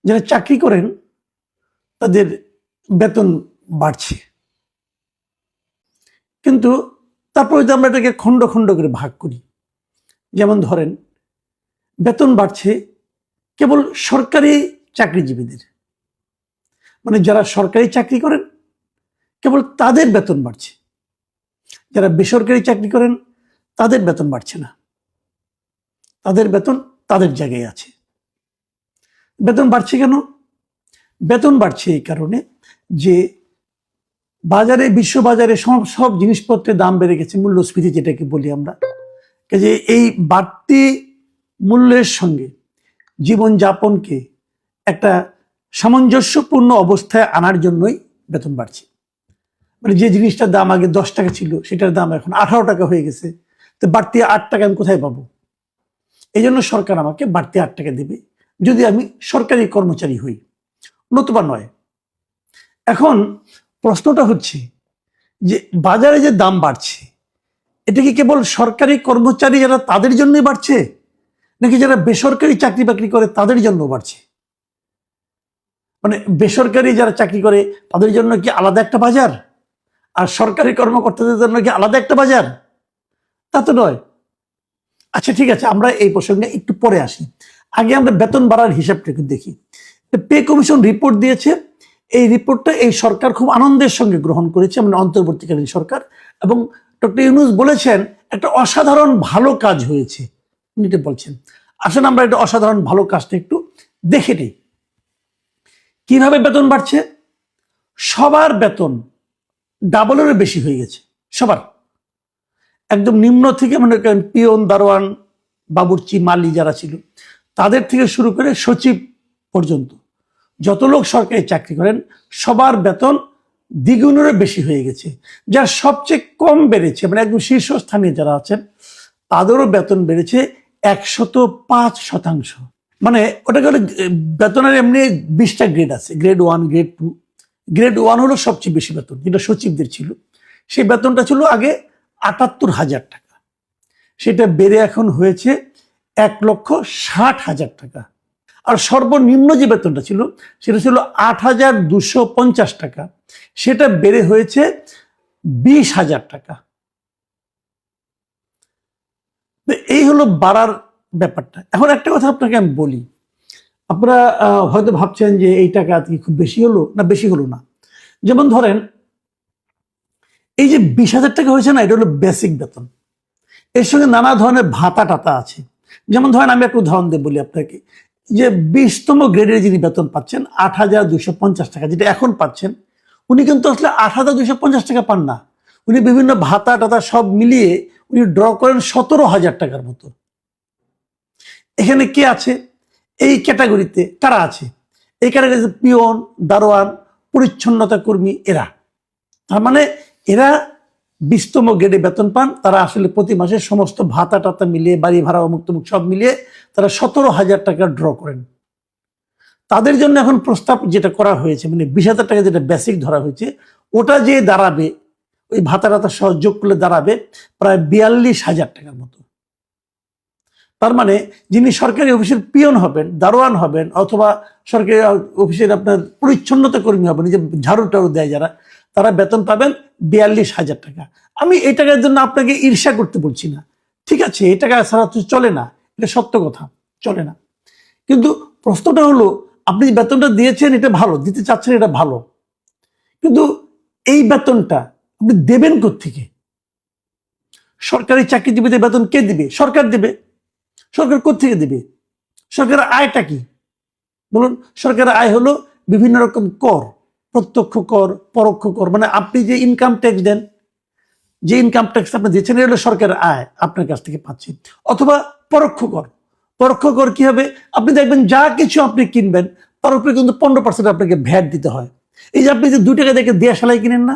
যারা চাকরি করেন তাদের বেতন বাড়ছে, কিন্তু তারপরে যদি আমরা এটাকে খণ্ড খণ্ড করে ভাগ করি, যেমন ধরেন বেতন বাড়ছে কেবল সরকারি চাকরিজীবীদের, মানে যারা সরকারি চাকরি করেন কেবল তাদের বেতন বাড়ছে, যারা বেসরকারি চাকরি করেন তাদের বেতন বাড়ছে না, তাদের বেতন তাদের জায়গায় আছে। বেতন বাড়ছে কেন? বেতন বাড়ছে এই কারণে যে বাজারে, বিশ্ববাজারে সব জিনিসপত্রের দাম বেড়ে গেছে, মূল্যস্ফীতি যেটাকে বলি আমরা। যে এই বাড়তি মূল্যের সঙ্গে জীবনযাপনকে একটা সামঞ্জস্যপূর্ণ অবস্থায় আনার জন্যই বেতন বাড়ছে। মানে যে জিনিসটার দাম আগে 10 টাকা ছিল সেটার দাম এখন 18 টাকা হয়ে গেছে, তো বাড়তি 8 টাকা আমি কোথায় পাবো? এই জন্য সরকার আমাকে বাড়তি 8 টাকা দেবে যদি আমি সরকারি কর্মচারী হই, নতুবা নয়। এখন প্রশ্নটা হচ্ছে যে বাজারে যে দাম বাড়ছে এটা কি কেবল সরকারি কর্মচারী যারা তাদের জন্যই বাড়ছে, নাকি যারা বেসরকারি চাকরি বাকরি করে তাদের জন্য বাড়ছে? মানে বেসরকারি যারা চাকরি করে তাদের জন্য কি আলাদা একটা বাজার, আর সরকারি কর্মকর্তাদের জন্য কি আলাদা একটা বাজার? তা তো নয়। আচ্ছা ঠিক আছে, আমরা এই প্রসঙ্গে একটু পরে আসি। আগে আমরা বেতন বাড়ার হিসাবটা একটু দেখি। পে কমিশন রিপোর্ট দিয়েছে, এই রিপোর্টটা এই সরকার খুব আনন্দের সঙ্গে গ্রহণ করেছে, মানে অন্তর্বর্তীকালীন সরকার, এবং ডক্টর ইউনূস বলেছেন একটা অসাধারণ ভালো কাজ হয়েছে, উনি বলছেন। আসলে আমরা একটা অসাধারণ ভালো কাজটা একটু দেখে নিই। কিভাবে বেতন বাড়ছে? সবার বেতন ডাবলেরও বেশি হয়ে গেছে, সবার, একদম নিম্ন থেকে মনে করেন পিয়ন, দারোয়ান, বাবুর্চি, মালি যারা ছিল তাদের থেকে শুরু করে সচিব পর্যন্ত যত লোক সরকারি চাকরি করেন সবার বেতন দ্বিগুণেরও বেশি হয়ে গেছে। যা সবচেয়ে কম বেড়েছে, মানে একদম শীর্ষস্থানে যারা আছেন তাদেরও বেতন বেড়েছে 105%। মানে ওটাকে বেতনের এমনি 20টা গ্রেড আছে, গ্রেড 1, গ্রেড 2। গ্রেড 1 হলো সবচেয়ে বেশি বেতন, যেটা সচিবদের ছিল। সেই বেতনটা ছিল আগে 78,000 টাকা, সেটা বেড়ে এখন হয়েছে 1,60,000 টাকা। আর সর্বনিম্ন যে বেতনটা ছিল সেটা ছিল 8,250 টাকা, সেটা বেড়ে হয়েছে 20,000 টাকা। এই হলো বাড়ার ব্যাপারটা। এখন একটা কথা আপনাকে আমি বলি, আপনারা হয়তো ভাবছেন যে এই টাকা কি খুব বেশি হলো না, বেশি হলো না। যেমন ধরেন এই যে 20,000 টাকা হয়েছে না, এটা হলো বেসিক বেতন, এর সঙ্গে নানা ধরনের ভাতা টাতা আছে। যেমন ধরেন আমি একটা উদাহরণ দিয়ে বলি আপনাকে, যে 20তম গ্রেডের যিনি বেতন পাচ্ছেন 8,250 টাকা, যেটা এখন পাচ্ছেন, উনি কিন্তু আসলে 8,250 টাকা পান না। উনি বিভিন্ন ভাতা টাতা সব মিলিয়ে উনি ড্র করেন 17,000 টাকার মতো। এখানে কে আছে এই ক্যাটাগরিতে? কারা আছে এই ক্যাটাগরিতে? পিয়ন, দারোয়ান, পরিচ্ছন্নতা কর্মী, এরা। তার মানে এরা 20তম গ্রেডে বেতন পান, তারা আসলে প্রতি মাসে সমস্ত ভাতা টাতা মিলিয়ে, বাড়ি ভাড়া, অমুক তমুক সব মিলিয়ে তারা 17,000 টাকা ড্র করেন। তাদের জন্য এখন প্রস্তাব যেটা করা হয়েছে, মানে 20,000 টাকা যেটা বেসিক ধরা হয়েছে, ওটা যে দাঁড়াবে, ওই ভাতা টাতা সহযোগ করলে দাঁড়াবে প্রায় 42,000 টাকার মতো। তার মানে যিনি সরকারি অফিসের পিয়ন হবেন, দারোয়ান হবেন, অথবা সরকারি অফিসের আপনার পরিচ্ছন্নতা কর্মী হবেন, যে ঝাড়ু টাড়ু দেয় যারা, তারা বেতন পাবেন 42,000 টাকা। আমি এই টাকার জন্য আপনাকে ঈর্ষা করতে বলছি না, ঠিক আছে, এই টাকা ছাড়া তো চলে না, এটা সত্য কথা, চলে না। কিন্তু প্রশ্নটা হলো, আপনি বেতনটা দিয়েছেন এটা ভালো, দিতে চাচ্ছেন এটা ভালো, কিন্তু এই বেতনটা আপনি দেবেন কোত্থেকে? সরকারি চাকরিজীবীদের বেতন কে দিবে? সরকার দেবে। সরকার কোত্থেকে দেবে? সরকারের আয়টা কি বলুন? সরকারের আয় হলো বিভিন্ন রকম কর, প্রত্যক্ষ কর, পরোক্ষ কর। মানে আপনি যে ইনকাম ট্যাক্স দেন, যে ইনকাম ট্যাক্স আপনি দিচ্ছেন, এটা হলো সরকারের আয়, আপনার কাছ থেকে পাচ্ছেন। অথবা পরোক্ষ কর। পরোক্ষ কর কি হবে? আপনি দেখবেন যা কিছু আপনি কিনবেন তার উপরে কিন্তু 15% আপনাকে ভ্যাট দিতে হয়। এই যে আপনি যে 2 টাকা দেখে দেয়া সালাই কিনেন না,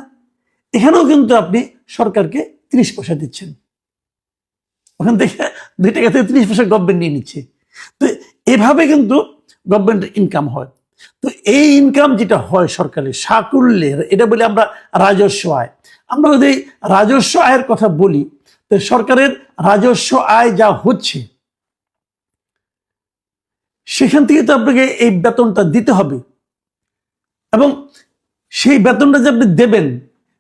এখানেও কিন্তু আপনি সরকারকে 30 পয়সা দিচ্ছেন। ওখান থেকে 2 টাকা থেকে 30 পয়সা গভর্নমেন্ট নিয়ে নিচ্ছে। তো এভাবে কিন্তু গভর্নমেন্ট ইনকাম হয়। তো এই ইনকাম যেটা হয় সরকারের সাকুল্যের, এটা বলে আমরা রাজস্ব আয়। আমরা যদি রাজস্ব আয়ের কথা বলি, তো সরকারের রাজস্ব আয় যা হচ্ছে সেখান থেকে তো আপনাকে এই বেতনটা দিতে হবে, এবং সেই বেতনটা যে আপনি দেবেন,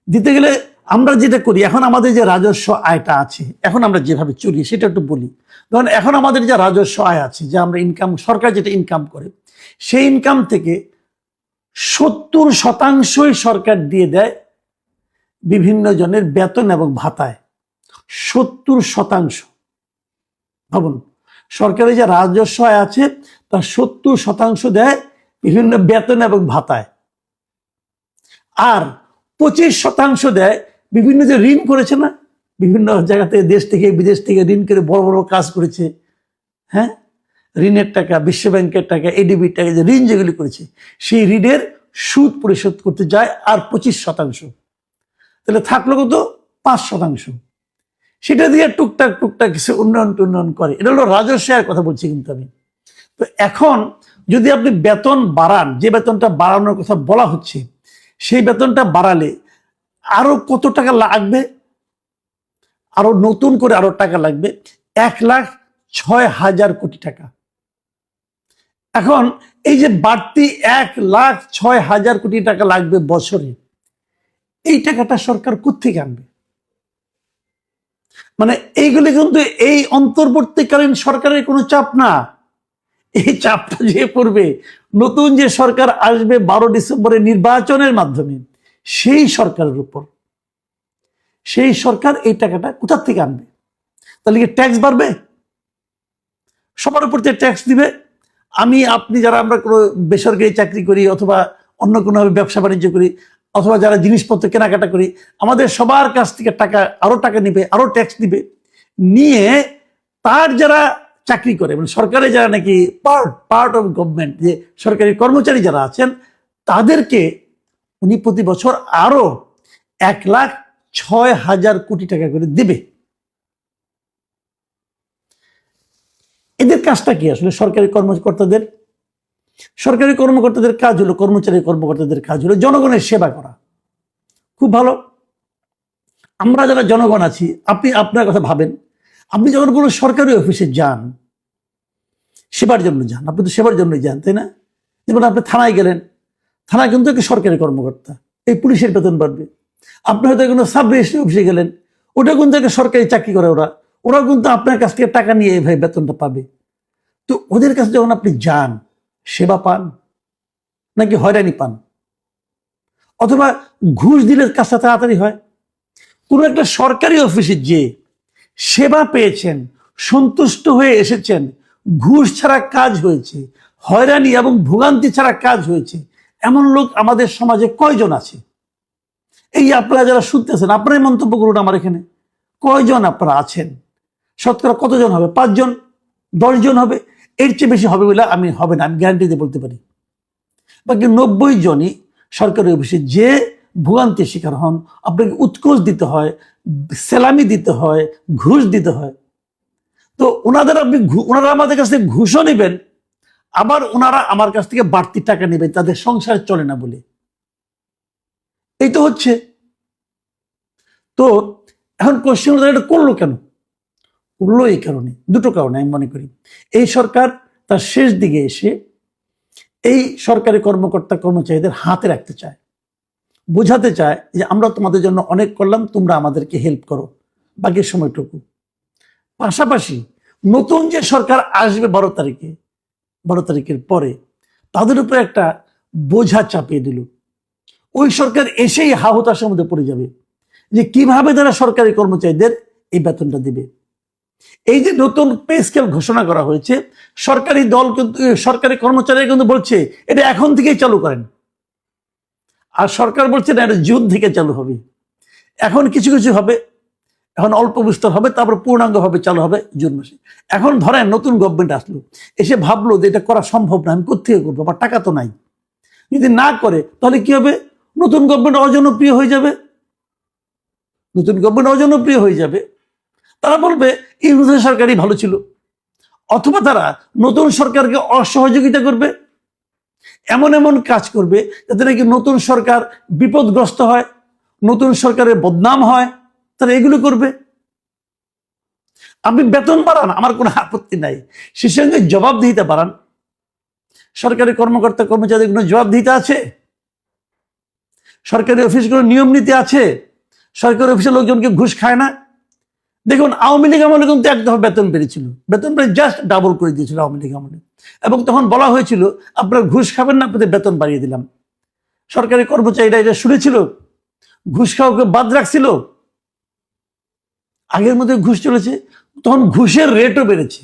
দিতে গেলে আমরা যেটা করি, এখন আমাদের যে রাজস্ব আয়টা আছে, এখন আমরা যেভাবে চলি সেটা একটু বলি। ধরেন এখন আমাদের যে রাজস্ব আয় আছে, যে আমরা ইনকাম, সরকার যেটা ইনকাম করে, সেই ইনকাম থেকে 70% সরকার দিয়ে দেয় বিভিন্ন জনের বেতন এবং ভাতায়। 70%। ভাবুন, সরকারের যে রাজস্ব আয় আছে তার 70% দেয় বিভিন্ন বেতন এবং ভাতায়, আর 25% দেয় বিভিন্ন যে ঋণ করেছে না, বিভিন্ন জায়গাতে, দেশ থেকে বিদেশ থেকে ঋণ করে বড় বড় কাজ করেছে, হ্যাঁ, ঋণের টাকা, বিশ্ব ব্যাংকের টাকা, এডিবির টাকা, যে ঋণ যেগুলি করেছে, সেই ঋণের সুদ পরিশোধ করতে যায় আর 25%। তাহলে থাকলো কত? 5%। সেটা দিয়ে টুকটাক টুকটাক কিছু উন্নয়ন করে। এটা হলো রাজস্ব আয়ের কথা বলছি কিন্তু আমি। তো এখন যদি আপনি বেতন বাড়ান, যে বেতনটা বাড়ানোর কথা বলা হচ্ছে, সেই বেতনটা বাড়ালে আরো কত টাকা লাগবে? আরো নতুন করে আরো টাকা লাগবে 1,06,000 কোটি টাকা। এখন এই যে বাড়তি 1,06,000 কোটি টাকা লাগবে বছরে, এই টাকাটা সরকার কোত্থেকে আনবে? মানে এইগুলি কিন্তু এই অন্তর্বর্তীকালীন সরকারের কোনো চাপ না, এই চাপটা যে পড়বে নতুন যে সরকার আসবে 12 ডিসেম্বরে নির্বাচনের মাধ্যমে, সেই সরকারের উপর। সেই সরকার এই টাকাটা কোথা থেকে আনবে? তাহলে কি ট্যাক্স বাড়বে? সবার উপর যে ট্যাক্স দিবে, আমি আপনি যারা আমরা কোনো বেসরকারি চাকরি করি, অথবা অন্য কোনোভাবে ব্যবসা বাণিজ্য করি, অথবা যারা জিনিসপত্র কেনাকাটা করি, আমাদের সবার কাছ থেকে আরো টাকা নিবে, আরো ট্যাক্স দিবে। নিয়ে তার যারা চাকরি করে, মানে সরকারে যারা নাকি পার্ট অফ গভর্নমেন্ট, যে সরকারি কর্মচারী যারা আছেন, তাদেরকে উনি প্রতি বছর আরো 1,06,000 কোটি টাকা করে দিবে। এদের কাজটা কি আসলে? সরকারি কর্মকর্তাদের কাজ হলো, কর্মচারী-কর্মকর্তাদের কাজ হলো জনগণের সেবা করা। খুব ভালো। আমরা যারা জনগণ আছি, আপনি আপনার কথা ভাবেন, আপনি যখন কোনো সরকারি অফিসে যান, সেবার জন্য যান, আপনি তো সেবার জন্যই যান, তাই না? যেমন আপনি থানায় গেলেন, থানায় কিন্তু একটা সরকারি কর্মকর্তা, এই পুলিশের বেতন বাড়বে। আপনি হয়তো কোনো সাব রেজিস্ট্রি অফিসে গেলেন, ওটা কিন্তু একটা সরকারি চাকরি করে, ওরা কিন্তু আপনার কাছ থেকে টাকা নিয়ে এইভাবে বেতনটা পাবে। তো ওদের কাছে যখন আপনি যান, সেবা পান নাকি হয়রানি পান? অথবা ঘুষ দিলে কাজটা তাড়াতাড়ি হয়? কোনো একটা সরকারি অফিসে যে সেবা পেয়েছেন, সন্তুষ্ট হয়ে এসেছেন, ঘুষ ছাড়া কাজ হয়েছে, হয়রানি এবং ভোগান্তি ছাড়া কাজ হয়েছে, এমন লোক আমাদের সমাজে কয়জন আছে? এই আপনারা যারা শুনতেছেন, আপনারাই মন্তব্য করুন আমার এখানে, কয়জন আপনারা আছেন? শতকরা কতজন হবে? 5 জন, 10 জন হবে? এর চেয়ে বেশি হবে বলে হবে না, আমি গ্যারান্টি দিয়ে বলতে পারি। বাকি 90 জনই সরকারি অফিসে যে ভোগান্তির শিকার হন, আপনাকে উৎকোচ দিতে হয়, সেলামি দিতে হয়, ঘুষ দিতে হয়। তো ওনারা আমাদের কাছ থেকে ঘুষও নেবেন, আবার ওনারা আমার কাছ থেকে বাড়তি টাকা নেবেন, তাদের সংসার চলে না বলে। এই তো হচ্ছে। তো এখন কোশ্চেন হলো, এটা করলো কেন? করলো এই কারণে, দুটো কারণে আমি মনে করি। এই সরকার তার শেষ দিকে এসে এই সরকারি কর্মকর্তা কর্মচারীদের হাতে রাখতে চায়, বোঝাতে চায় যে আমরা তোমাদের জন্য অনেক করলাম, তোমরা আমাদেরকে হেল্প করো বাকি সময়টুকু। পাশাপাশি নতুন যে সরকার আসবে 12 তারিখের পরে, তাদের উপরে একটা বোঝা চাপিয়ে দিল। ওই সরকার এসেই হাহুতাশের মধ্যে পড়ে যাবে যে কিভাবে তারা সরকারি কর্মচারীদের এই বেতনটা দিবে। এই যে নতুন পে স্কেল ঘোষণা করা হয়েছে, সরকারি দল কিন্তু, সরকারি কর্মচারীরা কিন্তু বলছে এটা এখন থেকেই চালু করেন, আর সরকার বলছে না এটা জুন থেকে চালু হবে। এখন কিছু কিছু হবে, এখন অল্প বিস্তর হবে, তারপর পূর্ণাঙ্গভাবে চালু হবে জুন মাসে। এখন ধরেন নতুন গভর্নমেন্ট আসলো, এসে ভাবলো যে এটা করা সম্ভব না, আমি কোথেকে করবো, আমার টাকা তো নাই। যদি না করে তাহলে কি হবে? নতুন গভর্নমেন্ট অজনপ্রিয় হয়ে যাবে। তারা বলবে ইউনিয়ন সরকারই ভালো ছিল, অথবা তারা নতুন সরকারকে অসহযোগিতা করবে, এমন এমন কাজ করবে যাতে নাকি নতুন সরকার বিপদগ্রস্ত হয়, নতুন সরকারের বদনাম হয়, তারা এগুলো করবে। আপনি বেতন বাড়ান, আমার কোনো আপত্তি নাই, সে সঙ্গে জবাবদিহিতা বাড়ান। সরকারি কর্মকর্তা কর্মচারীদের কোনো জবাবদিহিতা আছে? সরকারি অফিসগুলো নিয়ম নীতি আছে? সরকারি অফিসের লোকজনকে ঘুষ খায় না? দেখুন, আওয়ামী লীগ আমলে কিন্তু এক দফা বেতন বেড়েছিল, বেতন প্রায় জাস্ট ডাবল করে দিয়েছিল আওয়ামী লীগ আমলে, এবং তখন বলা হয়েছিল আপনারা ঘুষ খাবেন না, আপনাদের বেতন বাড়িয়ে দিলাম। সরকারি কর্মচারীরা এটা শুনেছিল? ঘুষ খাওয়াকে বাদ রাখছিল? আগের মধ্যে ঘুষ চলেছে, তখন ঘুষের রেটও বেড়েছে,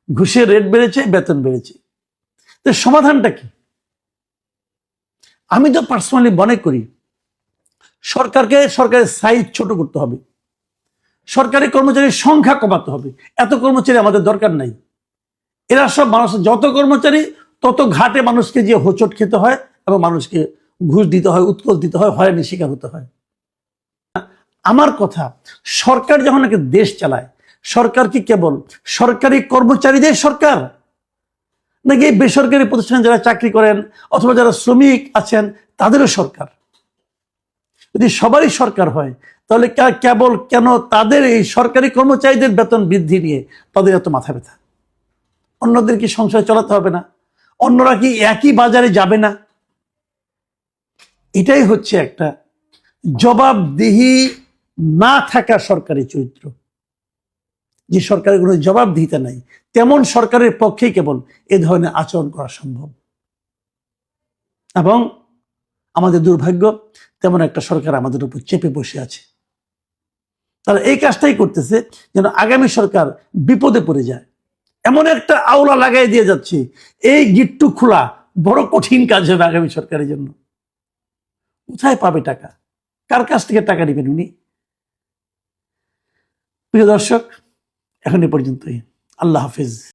ঘুষের রেট বেড়েছে, বেতন বেড়েছে। তো সমাধানটা কি? আমি তো পার্সোনালি মনে করি সরকারের সাইজ ছোট করতে হবে, সরকারি কর্মচারীর সংখ্যা কমাতে হবে। এত কর্মচারী আমাদের দরকার নাই। এরা সব মানুষ, যত কর্মচারী তত ঘাটে মানুষকে যে হোঁচট খেতে হয় এবং মানুষকে ঘুষ দিতে হয়, উৎকোচ দিতে হয়, হয়রানির শিকার হতে হয়। আমার কথা, সরকার যখন একটা দেশ চালায়, সরকার কি কেবল সরকারি কর্মচারীদের সরকার, নাকি বেসরকারি প্রতিষ্ঠানে যারা চাকরি করেন অথবা যারা শ্রমিক আছেন তাদেরও সরকার? যদি সবারই সরকার হয়, তাহলে কেবল কেন তাদের এই সরকারি কর্মচারীদের বেতন বৃদ্ধি নিয়ে তাদের এত মাথা ব্যথা? অন্যদের কি সংসার চালাতে হবে না? অন্যরা কি একই বাজারে যাবে না? এটাই হচ্ছে একটা জবাবদিহি না থাকা সরকারি চরিত্র। যে সরকারের কোনো জবাবদিহিতা নাই, তেমন সরকারের পক্ষেই কেবল এ ধরনের আচরণ করা সম্ভব। এবং আমাদের দুর্ভাগ্য, তেমন একটা সরকার আমাদের উপর চেপে বসে আছে। তারা এই কাজটাই করতেছে যেন আগামী সরকার বিপদে পড়ে যায়। এমন একটা আওলা লাগাই দিয়ে যাচ্ছে, এই গিট্টু খোলা বড় কঠিন কাজ হবে আগামী সরকারের জন্য। কোথায় পাবে টাকা? কার কাছ থেকে টাকা নেবেন উনি? প্রিয় দর্শক, এখন এ পর্যন্তই। আল্লাহ হাফিজ।